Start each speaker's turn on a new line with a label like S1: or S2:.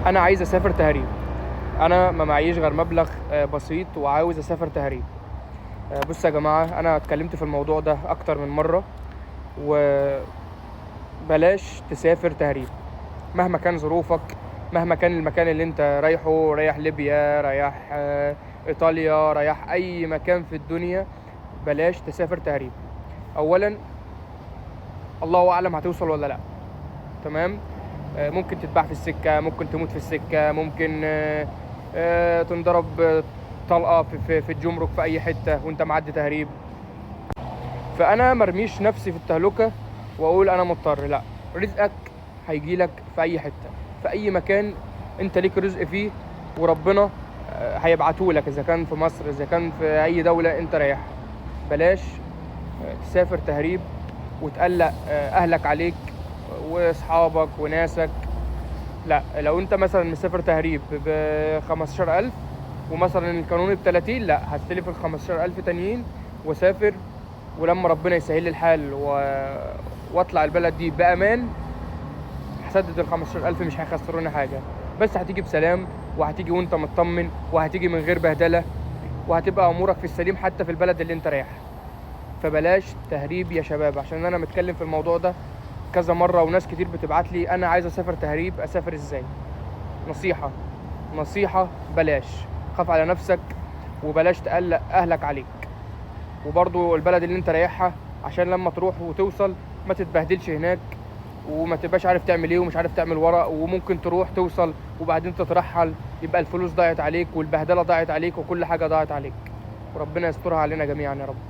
S1: انا عايز اسافر تهريب. انا ما معيش غير مبلغ بسيط وعاوز اسافر تهريب. بص يا جماعه، انا اتكلمت في الموضوع ده اكتر من مره، وبلاش تسافر تهريب مهما كان ظروفك، مهما كان المكان اللي انت رايحه، رايح ليبيا، رايح ايطاليا، رايح اي مكان في الدنيا. بلاش تسافر تهريب. اولا، الله اعلم هتوصل ولا لا. تمام. ممكن تتباع في السكة، ممكن تموت في السكة، ممكن تنضرب طلقة في الجمرك في أي حتة وأنت معدي تهريب. فأنا مرميش نفسي في التهلكة وأقول أنا مضطر. لأ، رزقك هيجيلك في أي حتة، في أي مكان أنت ليك رزق فيه، وربنا هيبعتهولك، إذا كان في مصر، إذا كان في أي دولة أنت رايحها. بلاش تسافر تهريب وتقلق أهلك عليك وأصحابك وناسك. لا، لو انت مثلا مسافر تهريب ب15,000 ومثلا القانون ب30، لا، هستلف ال15,000 تانيين وسافر. ولما ربنا يسهل لي الحال واطلع البلد دي بأمان، هسدد ال15,000، مش هيخسروني حاجة. بس هتيجي بسلام، وهتيجي وانت مطمن، وهتيجي من غير بهدلة، وهتبقى أمورك في السليم حتى في البلد اللي انت رايحها. فبلاش تهريب يا شباب، عشان انا متكلم في الموضوع ده كذا مرة، وناس كتير بتبعت لي انا عايز اسافر تهريب، اسافر ازاي؟ نصيحة، نصيحة، بلاش. خاف على نفسك، وبلاش تقلق أهلك عليك. وبرضو البلد اللي انت رايحها، عشان لما تروح وتوصل ما تتبهدلش هناك، وما تبقاش عارف تعمل ايه ومش عارف تعمل ورق، وممكن تروح توصل وبعدين تترحل، يبقى الفلوس ضاعت عليك والبهدلة ضاعت عليك وكل حاجة ضاعت عليك. وربنا يسترها علينا جميعا يا رب.